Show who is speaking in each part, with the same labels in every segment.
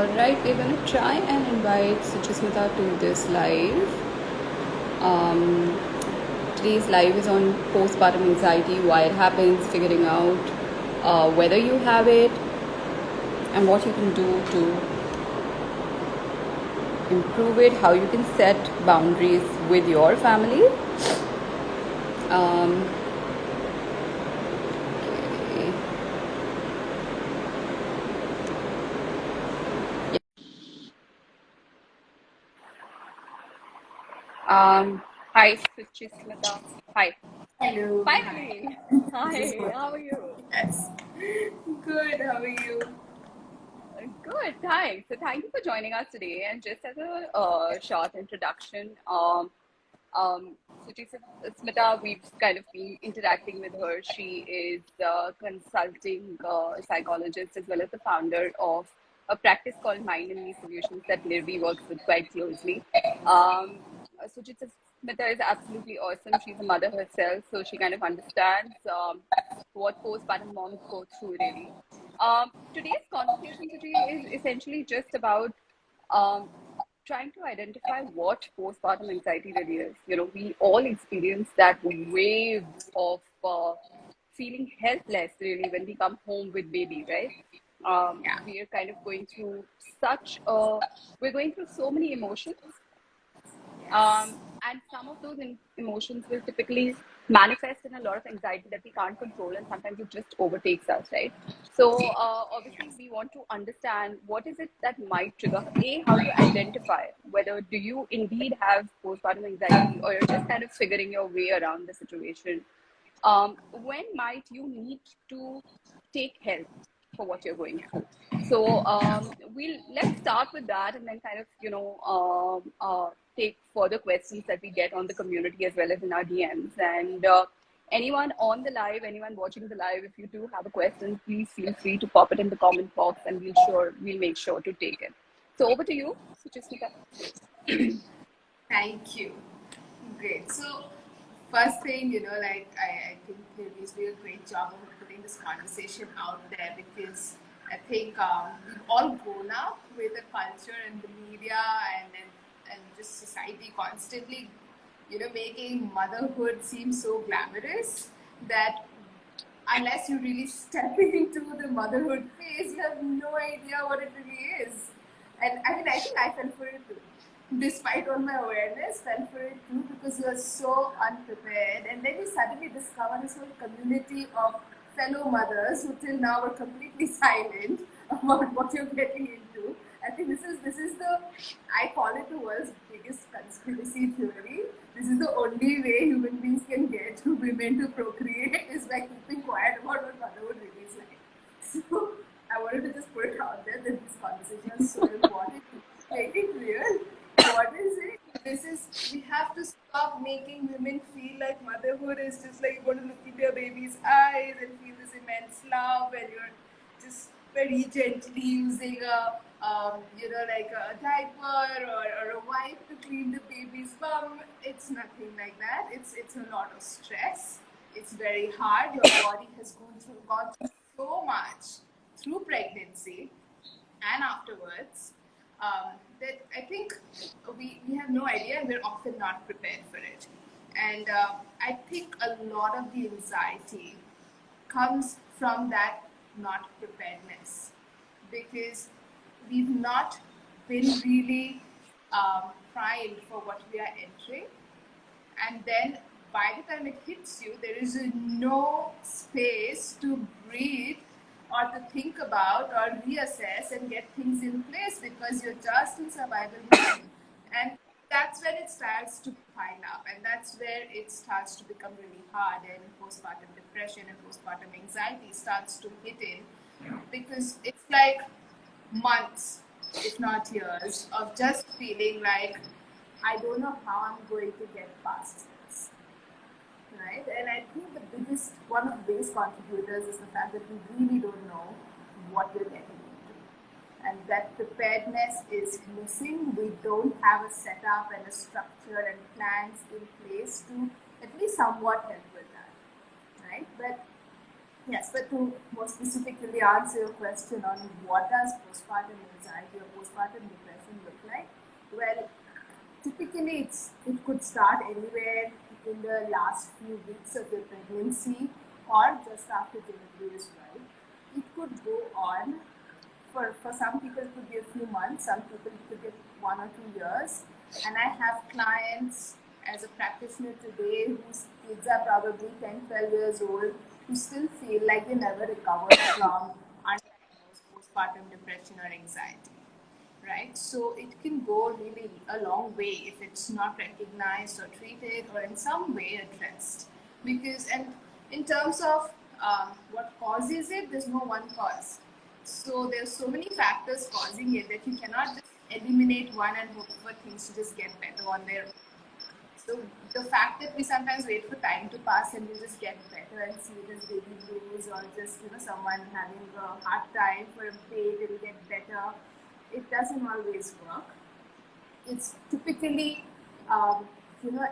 Speaker 1: Alright, we're going to try and invite Suchismita to this live. Um, Today's live is on postpartum anxiety, why it happens, figuring out whether you have it, and what you can do to improve it, how you can set boundaries with your family. Okay. Hi, Suchismita. Hi.
Speaker 2: Hello.
Speaker 1: Finally.
Speaker 2: This is
Speaker 1: Hi,
Speaker 2: good.
Speaker 1: how are you?
Speaker 2: Yes. Good. How are you?
Speaker 1: Good, thanks. So thank you for joining us today. And just as a short introduction, Suchi Smita, we've kind of been interacting with her. She is a consulting psychologist as well as the founder of a practice called Mind and Me Solutions that Nirvi works with quite closely. Suchita Smita is absolutely awesome. She's a mother herself, so she kind of understands what postpartum moms go through, really. Today's conversation, Suchi, is essentially just about um, trying to identify what postpartum anxiety really is. You know, we all experience that wave of feeling helpless really when we come home with baby, right?
Speaker 2: Yeah.
Speaker 1: We are kind of going through we're going through so many emotions,
Speaker 2: Yes.
Speaker 1: and some of those emotions will typically manifest in a lot of anxiety that we can't control, and sometimes it just overtakes us, right? So, obviously, we want to understand what is it that might trigger. A, how do you identify whether do you indeed have postpartum anxiety, or you're just kind of figuring your way around the situation? When might you need to take help for what you're going through? So let's start with that, and then kind of take further questions that we get on the community as well as in our DMs. And anyone on the live, anyone watching the live, if you do have a question, please feel free to pop it in the comment box, and we'll make sure to take it. So over to you, Suchismita.
Speaker 2: Thank you. Great. So, first thing, I think Hilmi's doing a great job of putting this conversation out there because I think we've all grown up with the culture and the media and just society constantly, making motherhood seem so glamorous that unless you really step into the motherhood phase, you have no idea what it really is. And I mean, I think I fell for it too. Despite all my awareness, fell for it too because you are so unprepared. And then you suddenly discover this whole community of fellow mothers who till now were completely silent about what you're getting into. I think this is the I call it the world's biggest conspiracy theory. This is the only way human beings can get women to procreate is by keeping quiet about what motherhood really is like. So I wanted to just put it out there that this conversation is so important to make it real. What is it? This is we have to stop making women feel like motherhood is just like you're going to look into your baby's eyes and feel this immense love and you're just very gently using like a diaper or a wipe to clean the baby's bum. It's nothing like that. It's a lot of stress. It's very hard. Your body has gone through so much through pregnancy and afterwards that I think we have no idea and we're often not prepared for it. And I think a lot of the anxiety comes from that not preparedness because we've not been really primed for what we are entering, and then by the time it hits you there is no space to breathe or to think about or reassess and get things in place because you're just in survival mode, and that's when it starts to pile up and that's where it starts to become really hard, and postpartum depression and postpartum anxiety starts to hit in because it's like months, if not years, of just feeling like I don't know how I'm going to get past this, right? And I think the biggest, one of the biggest contributors is the fact that we really don't know what we're getting into. And that preparedness is missing. We don't have a setup and a structure and plans in place to at least somewhat help with that, right? But Yes, but to more specifically answer your question on what does postpartum anxiety or postpartum depression look like, well, typically it could start anywhere in the last few weeks of the pregnancy or just after delivery as well. It could go on for some people it could be a few months, some people it could be 1 or 2 years. And I have clients as a practitioner today whose kids are probably 10, 12 years old who still feel like they never recovered from undiagnosed postpartum depression or anxiety, right? So it can go really a long way if it's not recognized or treated or in some way addressed. Because, and in terms of what causes it, there's no one cause. So there's so many factors causing it that you cannot just eliminate one and hope for things to just get better on their own. So the fact that we sometimes wait for time to pass and we just get better and see it as baby blues or just someone having a hard time for a day will get better, it doesn't always work. It's typically um, you know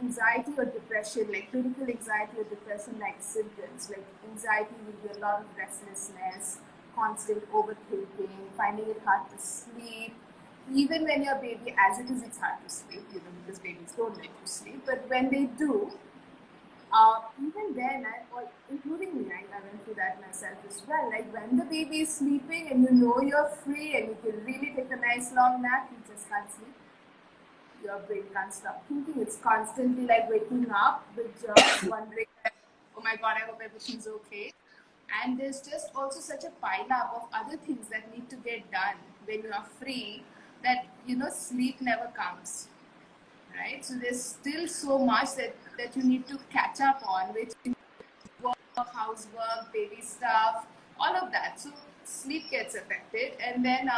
Speaker 2: anxiety or depression, like clinical anxiety or depression like symptoms. Like anxiety will be a lot of restlessness, constant overthinking, finding it hard to sleep. Even when your baby, as it is, it's hard to sleep, because babies don't like to sleep. But when they do, even then, including me, I went through that myself as well. Like when the baby is sleeping and you're free and you can really take a nice long nap, you just can't sleep. Your brain can't stop thinking. It's constantly like waking up with jerks, wondering, oh my god, I hope everything's okay. And there's just also such a pile up of other things that need to get done when you are free that sleep never comes, right? So there's still so much that you need to catch up on, which work, housework, baby stuff, all of that. So sleep gets affected, and then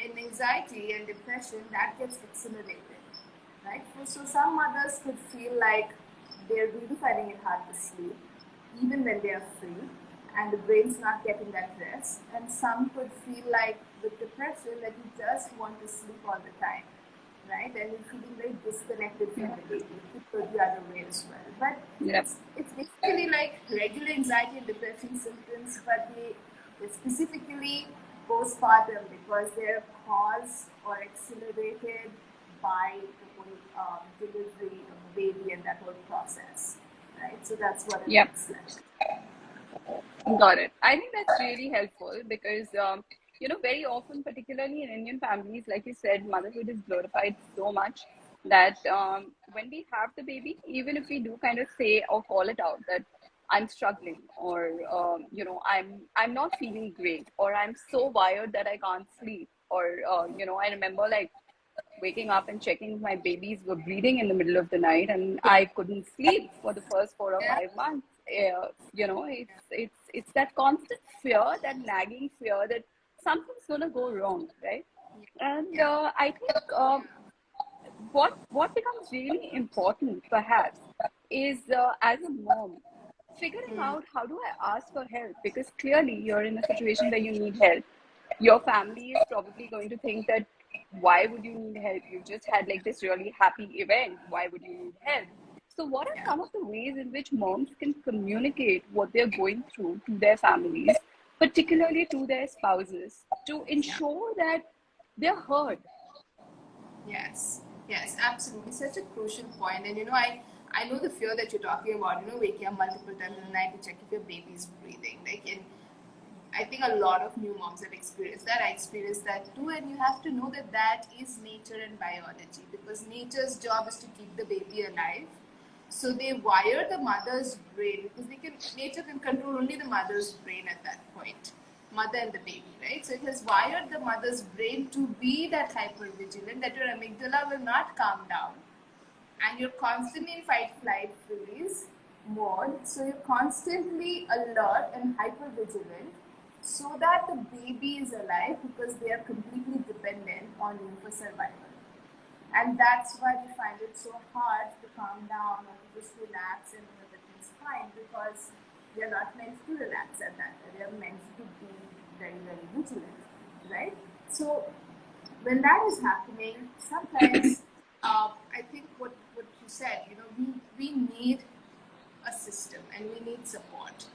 Speaker 2: in anxiety and depression, that gets accelerated, right? So some mothers could feel like they're really finding it hard to sleep, even when they are free, and the brain's not getting that rest. And some could feel like with depression that you just want to sleep all the time, right? And you're feeling very disconnected from
Speaker 1: Yeah.
Speaker 2: the baby. It could go the other way as well. But
Speaker 1: Yep.
Speaker 2: it's basically like regular anxiety and depression symptoms, but they specifically postpartum because they're caused or accelerated by the whole delivery of the baby and that whole process, right? So that's what it
Speaker 1: Yep.
Speaker 2: looks like.
Speaker 1: Got it. I think that's really helpful because, very often, particularly in Indian families, like you said, motherhood is glorified so much that when we have the baby, even if we do kind of say or call it out that I'm struggling or, I'm not feeling great or I'm so wired that I can't sleep or, I remember like waking up and checking if my babies were breathing in the middle of the night and I couldn't sleep for the first 4 or 5 months. It's that constant fear, that nagging fear that something's gonna go wrong, right? And
Speaker 2: Yeah.
Speaker 1: I think what becomes really important perhaps is as a mom figuring out how do I ask for help, because clearly you're in a situation where you need help. Your family is probably going to think that why would you need help, you just had like this really happy event, why would you need help? So what are
Speaker 2: Yeah.
Speaker 1: some of the ways in which moms can communicate what they're going through to their families, particularly to their spouses, to
Speaker 2: Yeah.
Speaker 1: ensure that they're heard?
Speaker 2: Yes, yes, absolutely. Such a crucial point. And I know the fear that you're talking about, waking up multiple times in the night to check if your baby's breathing. Like, and I think a lot of new moms have experienced that. I experienced that too. And you have to know that that is nature and biology, because nature's job is to keep the baby alive. So they wire the mother's brain, because nature can control only the mother's brain at that point, mother and the baby, right? So it has wired the mother's brain to be that hyper vigilant, that your amygdala will not calm down, and you're constantly in fight, flight, freeze mode. So you're constantly alert and hyper vigilant, so that the baby is alive, because they are completely dependent on you for survival. And that's why we find it so hard to calm down or to just relax and everything's fine, because we are not meant to relax at that time. We are meant to be very, very vigilant, right? So when that is happening, sometimes I think what you said, we need a system and we need support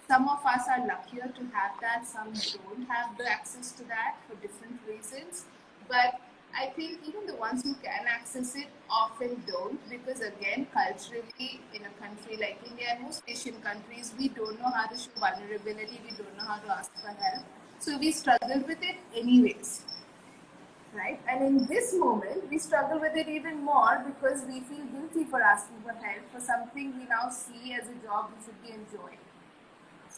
Speaker 2: Some of us are luckier to have that, some don't have the access to that for different reasons. But I think even the ones who can access it often don't, because again, culturally, in a country like India and most Asian countries, we don't know how to show vulnerability, we don't know how to ask for help. So we struggle with it anyways, right? And in this moment, we struggle with it even more because we feel guilty for asking for help for something we now see as a job we should be enjoying.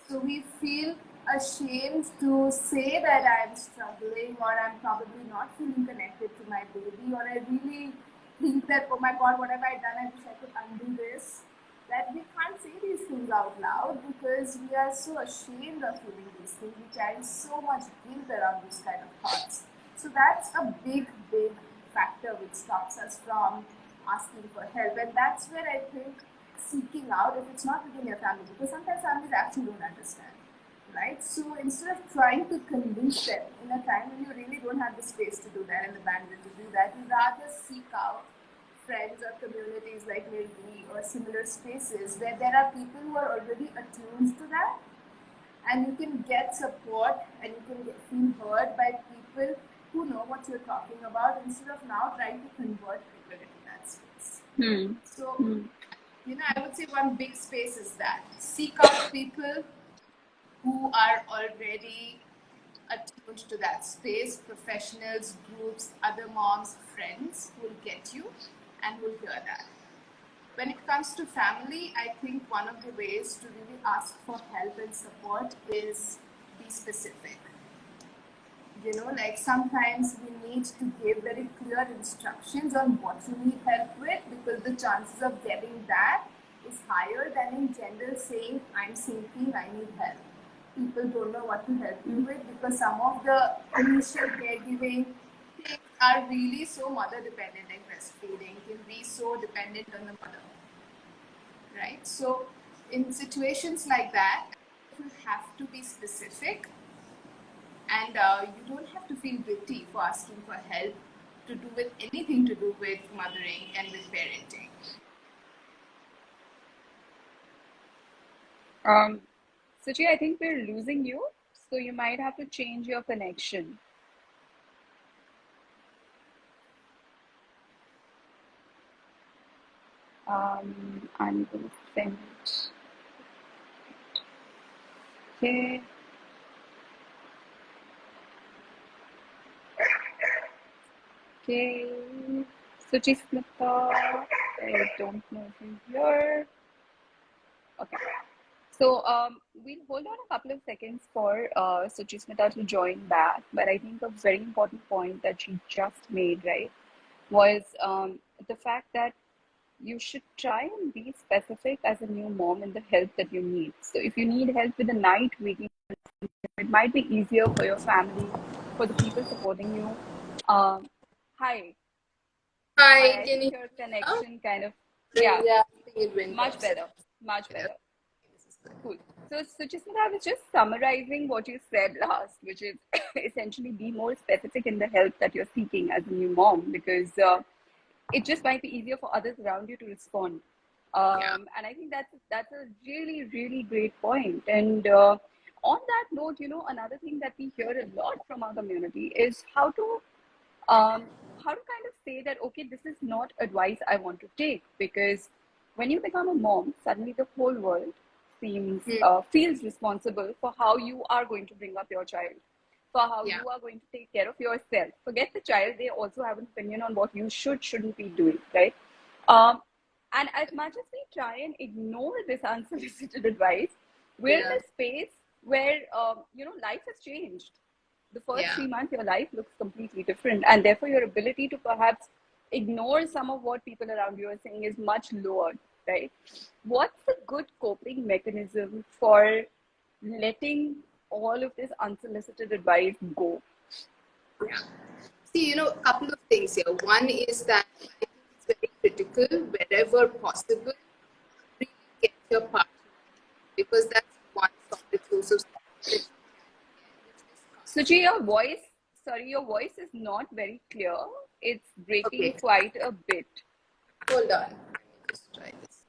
Speaker 2: So we feel ashamed to say that I'm struggling or I'm probably not feeling connected to my baby, or I really think that, oh my God, what have I done? I wish I could undo this. That we can't say these things out loud because we are so ashamed of feeling these things. We carry so much guilt around these kind of thoughts. So that's a big, big factor which stops us from asking for help. And that's where I think seeking out, if it's not within your family, because sometimes families actually don't understand, right? So instead of trying to convince them in a time when you really don't have the space to do that and the bandwidth to do that, you rather seek out friends or communities like maybe or similar spaces where there are people who are already attuned to that, and you can get support and you can feel heard by people who know what you're talking about, instead of now trying to convert people into that space.
Speaker 1: Hmm.
Speaker 2: So,
Speaker 1: Hmm.
Speaker 2: I would say one big space is that seek out people who are already attuned to that space, professionals, groups, other moms, friends who will get you and will hear that. When it comes to family, I think one of the ways to really ask for help and support is be specific. Like sometimes we need to give very clear instructions on what you need help with, because the chances of getting that is higher than in general saying, I'm sinking, I need help. People don't know what to help you with because some of the initial caregiving things are really so mother dependent, like breastfeeding can be so dependent on the mother, right? So in situations like that, you have to be specific, and you don't have to feel guilty for asking for help to do with anything to do with mothering and with parenting.
Speaker 1: Suchi, I think we're losing you, so you might have to change your connection. I'm going to send it. Okay. Okay. Suchi Smita, I don't know if you're here. Okay. So we'll hold on a couple of seconds for Suchismita to join back. But I think a very important point that she just made, right, was the fact that you should try and be specific as a new mom in the help that you need. So if you need help with the night waking, it might be easier for your family, for the people supporting you. Um, hi,
Speaker 2: Hi,
Speaker 1: hi. I
Speaker 2: can
Speaker 1: think
Speaker 2: you
Speaker 1: your
Speaker 2: hear?
Speaker 1: connection kind of, yeah,
Speaker 2: Yeah, I think it went
Speaker 1: much
Speaker 2: off. So
Speaker 1: better, much
Speaker 2: yeah,
Speaker 1: better.
Speaker 2: this is good.
Speaker 1: Cool. So, Suchismita, I was just summarizing what you said last, which is essentially be more specific in the help that you're seeking as a new mom, because it just might be easier for others around you to respond.
Speaker 2: Yeah,
Speaker 1: And I think that's a really, really great point. And on that note, another thing that we hear a lot from our community is um, how to kind of say that, okay, this is not advice I want to take, because when you become a mom, suddenly the whole world seems
Speaker 2: hmm,
Speaker 1: feels responsible for how you are going to bring up your child, for how
Speaker 2: yeah,
Speaker 1: you are going to take care of yourself. Forget the child; they also have an opinion on what you shouldn't be doing, right? Um, and as much as we try and ignore this unsolicited advice, we're in
Speaker 2: yeah,
Speaker 1: a space where life has changed. The first
Speaker 2: yeah.
Speaker 1: 3 months your life looks completely different, and therefore your ability to perhaps ignore some of what people around you are saying is much lower, right? What's a good coping mechanism for letting all of this unsolicited advice go?
Speaker 2: Yeah. See, a couple of things here. One is that I think it's very critical, wherever possible, really get your partner, because that's one solid source of support that you can get, which is
Speaker 1: Suji,
Speaker 2: counseling.
Speaker 1: your voice is not very clear. It's breaking
Speaker 2: Okay,
Speaker 1: quite a bit.
Speaker 2: hold on. Let me just try this.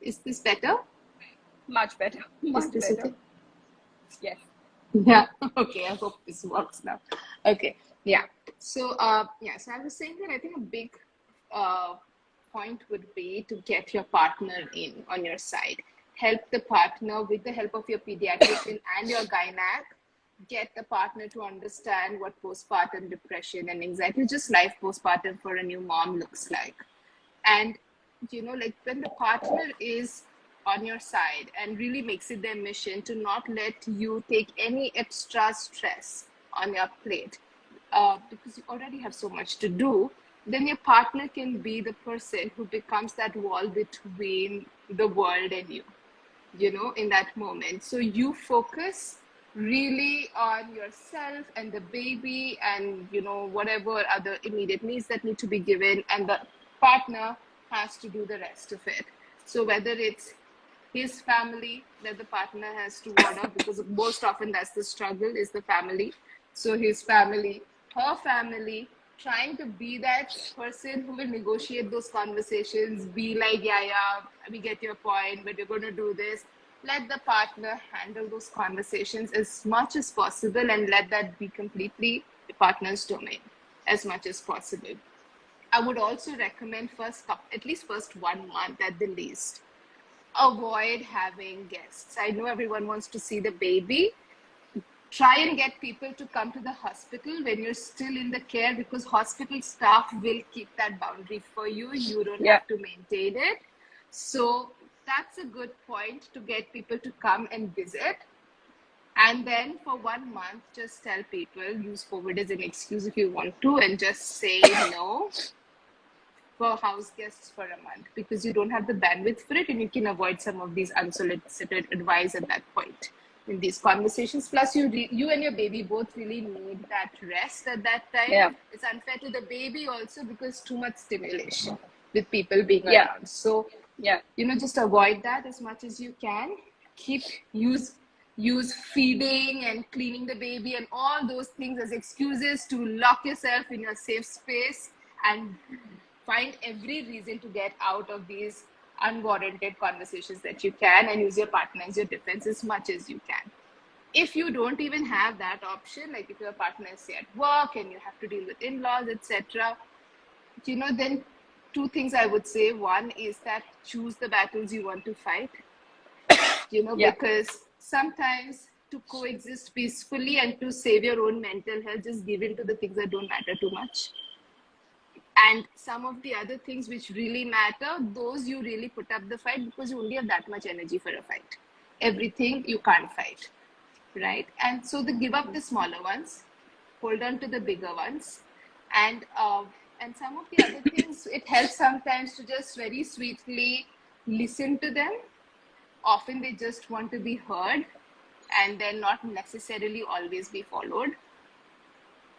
Speaker 2: Is this better?
Speaker 1: Much better.
Speaker 2: Is
Speaker 1: Much
Speaker 2: this
Speaker 1: better.
Speaker 2: okay?
Speaker 1: Yes.
Speaker 2: Yeah. Okay. I hope this works now. Okay. Yeah. So, yeah. So I was saying that I think a big uh, point would be to get your partner in on your side. Help the partner with the help of your pediatrician and your gynac. Get the partner to understand what postpartum depression and anxiety, just life postpartum for a new mom looks like. And like when the partner is on your side and really makes it their mission to not let you take any extra stress on your plate, because you already have so much to do, then your partner can be the person who becomes that wall between the world and you, in that moment. So you focus really on yourself and the baby and, whatever other immediate needs that need to be given, and the partner has to do the rest of it. So whether it's his family that the partner has to ward off, because most often that's the struggle, is the family. So his family, her family, trying to be that person who will negotiate those conversations, be like, yeah, yeah, we get your point, but you're going to do this. Let the partner handle those conversations as much as possible, and let that be completely the partner's domain as much as possible. I would also recommend at least first 1 month at the least, avoid having guests. I know everyone wants to see the baby. Try and get people to come to the hospital when you're still in the care, because hospital staff will keep that boundary for you. You don't
Speaker 1: Yeah.
Speaker 2: have to maintain it. So that's a good point, to get people to come and visit. And then for 1 month, just tell people, use COVID as an excuse if you want to, and just say no for house guests for a month, because you don't have the bandwidth for it, and you can avoid some of these unsolicited advice at that point in these conversations. Plus, you and your baby both really need that rest at that time.
Speaker 1: Yeah.
Speaker 2: It's unfair to the baby also, because too much stimulation with people being
Speaker 1: Yeah.
Speaker 2: around. So,
Speaker 1: Yeah.
Speaker 2: just avoid that as much as you can. Use feeding and cleaning the baby and all those things as excuses to lock yourself in your safe space, and find every reason to get out of these unwarranted conversations that you can, and use your partner as your defense as much as you can. If you don't even have that option, like if your partner is, say, at work and you have to deal with in-laws, etc., then two things I would say. One is that choose the battles you want to fight,
Speaker 1: Yeah.
Speaker 2: because sometimes to coexist peacefully and to save your own mental health, just give in to the things that don't matter too much. And some of the other things which really matter, those you really put up the fight, because you only have that much energy for a fight. Everything you can't fight, right? And so give up the smaller ones, hold on to the bigger ones, and some of the other things, it helps sometimes to just very sweetly listen to them. Often they just want to be heard, and then not necessarily always be followed.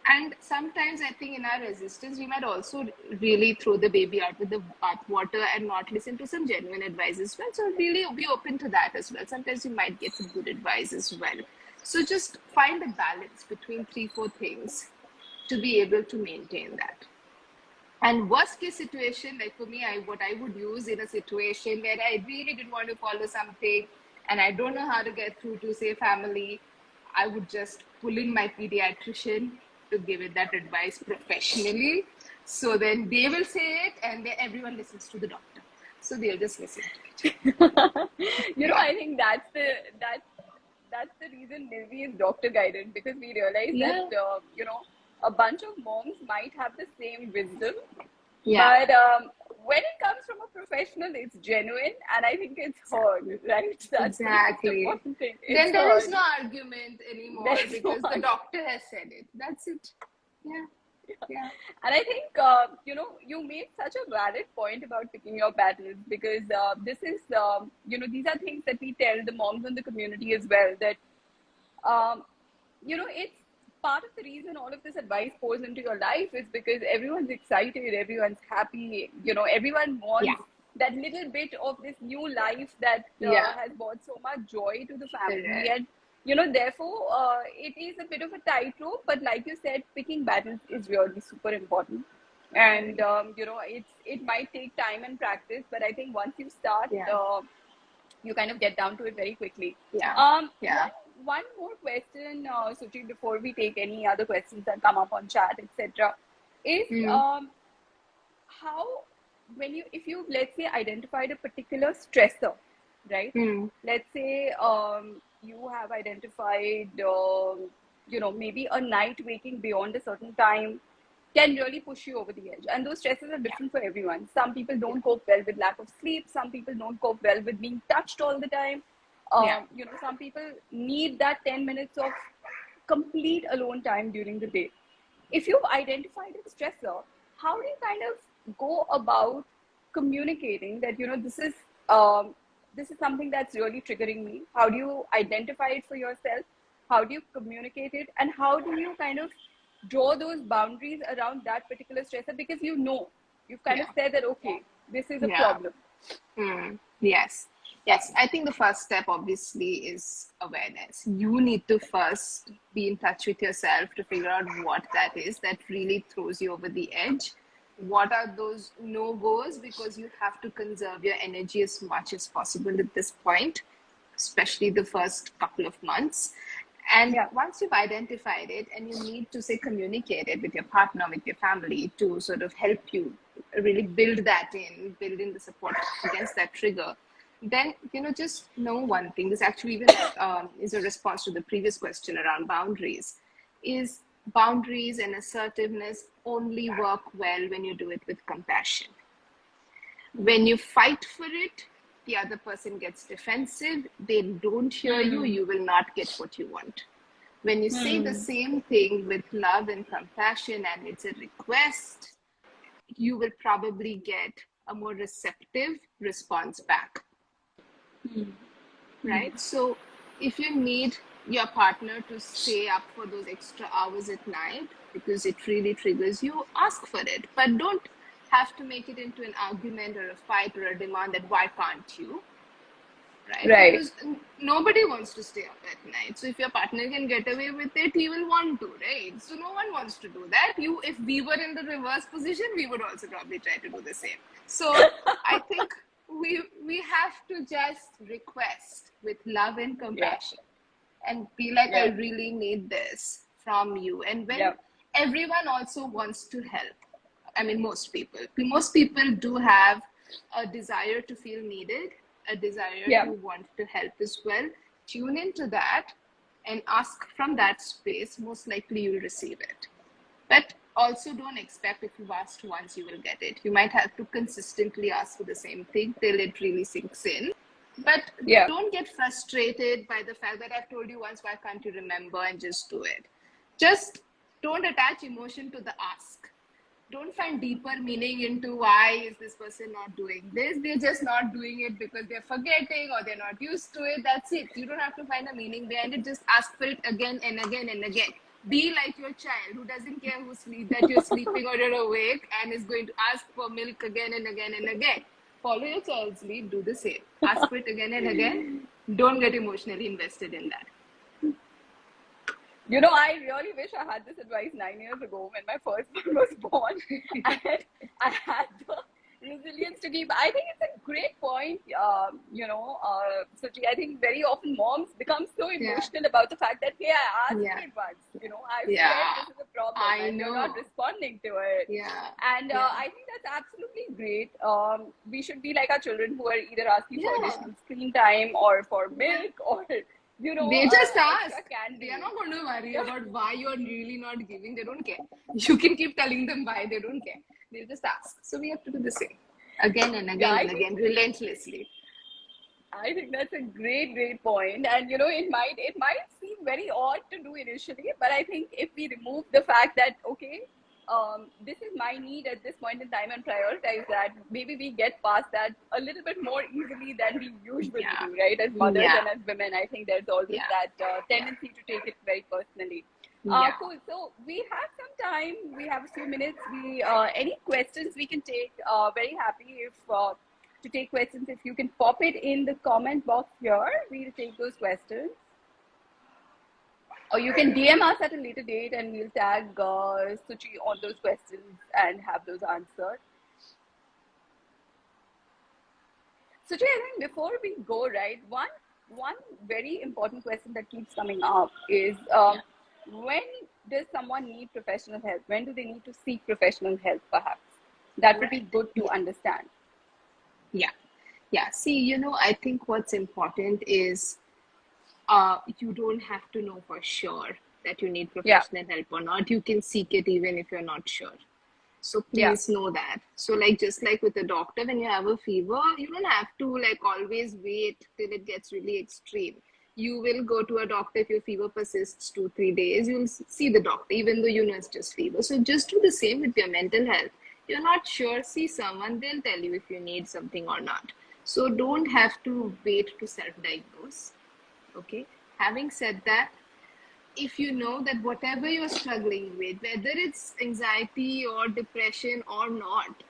Speaker 2: And sometimes I think in our resistance, we might also really throw the baby out with the bathwater and not listen to some genuine advice as well. So really be open to that as well. Sometimes you might get some good advice as well. So just find a balance between 3-4 things to be able to maintain that. And worst case situation, like for me, what I would use in a situation where I really didn't want to follow something and I don't know how to get through to, say, family, I would just pull in my pediatrician to give it that advice professionally. So then they will say it, and then everyone listens to the doctor. So they'll just listen to it.
Speaker 1: I think that's the reason Nirvi is doctor guided, because we realize that a bunch of moms might have the same wisdom, but when it comes from a professional, it's genuine, and I think it's heard, right? That's
Speaker 2: exactly
Speaker 1: the most important thing.
Speaker 2: Then there is no argument anymore, because the doctor has said it. That's it. Yeah.
Speaker 1: And I think, you made such a valid point about picking your battles, because this is, these are things that we tell the moms in the community as well, that, it's part of the reason all of this advice pours into your life is because everyone's excited, everyone's happy, everyone wants that little bit of this new life that has brought so much joy to the family.
Speaker 2: Correct.
Speaker 1: And therefore, it is a bit of a tightrope, but like you said, picking battles is really super important. And it might take time and practice, but I think once you start,
Speaker 2: Yeah.
Speaker 1: you kind of get down to it very quickly.
Speaker 2: Yeah.
Speaker 1: um
Speaker 2: Yeah.
Speaker 1: one more question, Suchi, before we take any other questions that come up on chat, etc., is
Speaker 2: Mm.
Speaker 1: how, if you, let's say, identified a particular stressor, right?
Speaker 2: Mm.
Speaker 1: Let's say you have identified maybe a night waking beyond a certain time can really push you over the edge, and those stresses are
Speaker 2: Yeah.
Speaker 1: different for everyone. Some people don't cope well with lack of sleep, some people don't cope well with being touched all the time.
Speaker 2: Yeah.
Speaker 1: Some people need that 10 minutes of complete alone time during the day. If you've identified a stressor, how do you kind of go about communicating that this is something that's really triggering me? How do you identify it for yourself? How do you communicate it? And how do you kind of draw those boundaries around that particular stressor? Because you've kind of
Speaker 2: Yeah.
Speaker 1: said that, okay, this is a
Speaker 2: Yeah.
Speaker 1: problem.
Speaker 2: Yes. Yes. I think the first step obviously is awareness. You need to first be in touch with yourself to figure out what that is that really throws you over the edge. What are those no goes? Because you have to conserve your energy as much as possible at this point, especially the first couple of months. And
Speaker 1: Yeah.
Speaker 2: once you've identified it, and you need to say communicate it with your partner, with your family, to sort of help you really build in the support against that trigger, then just know one thing. This actually even is a response to the previous question around boundaries. Is boundaries and assertiveness only work well when you do it with compassion. When you fight for it, the other person gets defensive, they don't hear you, you will not get what you want. When you say the same thing with love and compassion and it's a request, you will probably get a more receptive response back. Right? So if you need your partner to stay up for those extra hours at night because it really triggers you, ask for it. But don't have to make it into an argument or a fight or a demand that why can't you? Right?
Speaker 1: Right.
Speaker 2: Because nobody wants to stay up at night. So if your partner can get away with it, he will want to, right? So no one wants to do that. If we were in the reverse position, we would also probably try to do the same. So I think we have to just request with love and compassion and be like, I really need this from you. And when everyone also wants to help, I mean, most people do have a desire to feel needed, a desire to want to help as well. Tune into that and ask from that space. Most likely you'll receive it. But also don't expect if you've asked once, you will get it. You might have to consistently ask for the same thing till it really sinks in. But don't get frustrated by the fact that I've told you once, why can't you remember, and just do it. Just don't attach emotion to the ask. Don't find deeper meaning into why is this person not doing this. They're just not doing it because they're forgetting or they're not used to it. That's it. You don't have to find a meaning behind it. Just ask for it again and again and again. Be like your child who doesn't care that you're sleeping or you're awake and is going to ask for milk again and again and again. Follow your child's lead. Do the same. Ask for it again and again. Don't get emotionally invested in that.
Speaker 1: I really wish I had this advice 9 years ago when my first son was born. And I had the resilience to keep. I think it's a great point, Suchi. I think very often moms become so emotional about the fact that, hey, I asked for it once. I've said this is a problem and you're not responding to it. And I think that's absolutely great. We should be like our children who are either asking for additional screen time or for milk or
Speaker 2: they just ask.
Speaker 1: Candy.
Speaker 2: They are not going to worry about why you're really not giving. They don't care. You can keep telling them why. They don't care. They'll just ask. So we have to do the same again and again and again, relentlessly.
Speaker 1: I think that's a great point. And it might seem very odd to do initially, but I think if we remove the fact that, okay, this is my need at this point in time and prioritize that, maybe we get past that a little bit more easily than we usually do, right? As mothers and as women, I think there's always that tendency to take it very personally. Cool. So we have some time. We have a few minutes. Any questions we can take? Very happy to take questions. If you can pop it in the comment box here, we'll take those questions. Or you can DM us at a later date and we'll tag Suchi on those questions and have those answered. Suchi, I think before we go, right, one very important question that keeps coming up is when does someone need professional help? When do they need to seek professional help, perhaps? That would be good to understand.
Speaker 2: Yeah. Yeah. See, I think what's important is you don't have to know for sure that you need
Speaker 1: Yeah,
Speaker 2: professional help or not. You can seek it even if you're not sure. So
Speaker 1: yeah,
Speaker 2: please know that. So like just like with a doctor, when you have a fever, you don't have to like always wait till it gets really extreme. You will go to a doctor if your fever persists 2-3 days. You'll see the doctor, even though you know it's just fever. So just do the same with your mental health. You're not sure, see someone, they'll tell you if you need something or not. So don't have to wait to self-diagnose. Okay. Having said that, if you know that whatever you're struggling with, whether it's anxiety or depression or not,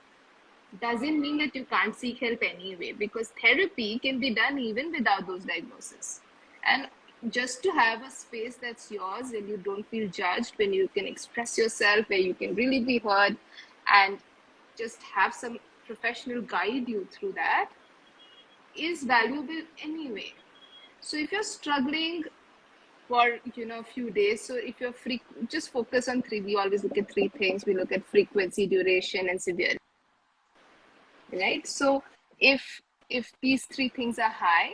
Speaker 2: doesn't mean that you can't seek help anyway, because therapy can be done even without those diagnoses. And just to have a space that's yours and you don't feel judged, when you can express yourself, where you can really be heard, and just have some professional guide you through that, is valuable anyway. So if you're struggling for a few days, so if you're just focus on three. We always look at three things. We look at frequency, duration, and severity, right? So if these three things are high,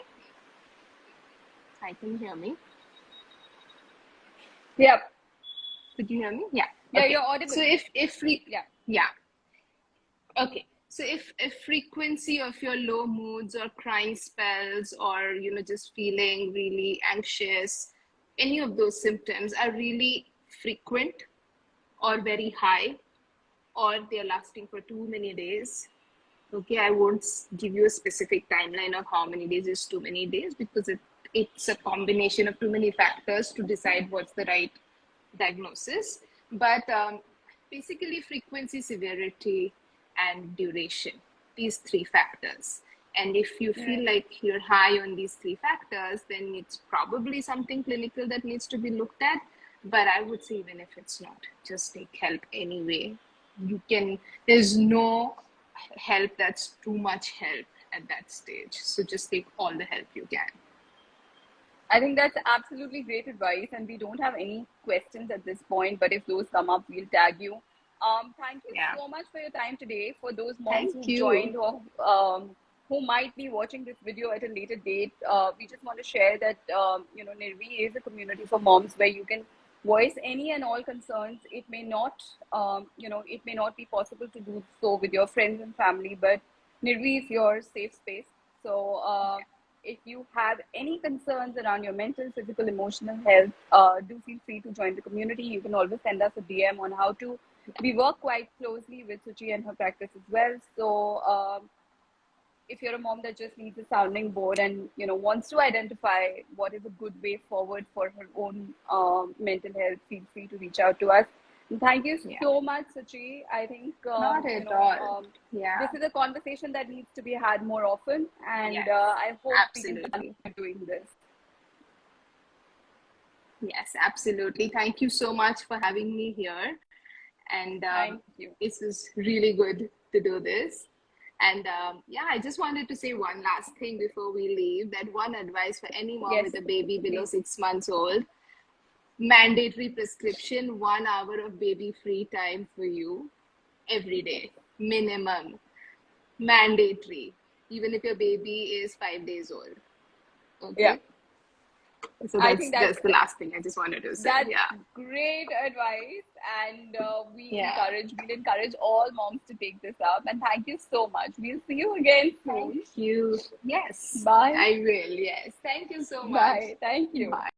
Speaker 2: can you hear me?
Speaker 1: yeah,
Speaker 2: Could you hear me? Yeah.
Speaker 1: yeah.
Speaker 2: Okay.
Speaker 1: You're audible.
Speaker 2: So
Speaker 1: Yeah,
Speaker 2: yeah. Okay. So if frequency of your low moods or crying spells or just feeling really anxious, any of those symptoms are really frequent or very high, or they're lasting for too many days. Okay, I won't give you a specific timeline of how many days is too many days, because it's a combination of too many factors to decide what's the right diagnosis. But basically, frequency, severity, and duration, these three factors. And if you feel like you're high on these three factors, then it's probably something clinical that needs to be looked at. But I would say, even if it's not, just take help anyway. There's no help that's too much help at that stage. So just take all the help you can.
Speaker 1: I think that's absolutely great advice, and we don't have any questions at this point, but if those come up, we'll tag you. Thank you so much for your time today. For those moms who joined or who might be watching this video at a later date, we just want to share that Nirvi is a community for moms where you can voice any and all concerns. It may not be possible to do so with your friends and family, but Nirvi is your safe space. So if you have any concerns around your mental, physical, emotional health, do feel free to join the community. You can always send us a DM on how to. We work quite closely with Suchi and her practice as well. So if you're a mom that just needs a sounding board and wants to identify what is a good way forward for her own mental health, feel free to reach out to us. And thank you so much, Suchi. I think
Speaker 2: Not at all.
Speaker 1: This is a conversation that needs to be had more often, and I hope we can continue doing this.
Speaker 2: Yes, absolutely. Thank you so much for having me here. And
Speaker 1: thank you.
Speaker 2: This is really good to do this. And I just wanted to say one last thing before we leave, that one advice for any mom with a baby below 6 months old: mandatory prescription, 1 hour of baby free time for you every day, minimum, mandatory, even if your baby is 5 days old. Okay.
Speaker 1: Yeah.
Speaker 2: So that's the last thing I just wanted to say.
Speaker 1: That's great advice, and we'll encourage all moms to take this up. And thank you so much. We'll see you again soon.
Speaker 2: Thank you. Yes.
Speaker 1: Bye.
Speaker 2: I will. Yes. Thank you so much.
Speaker 1: Bye. Thank you.
Speaker 2: Bye.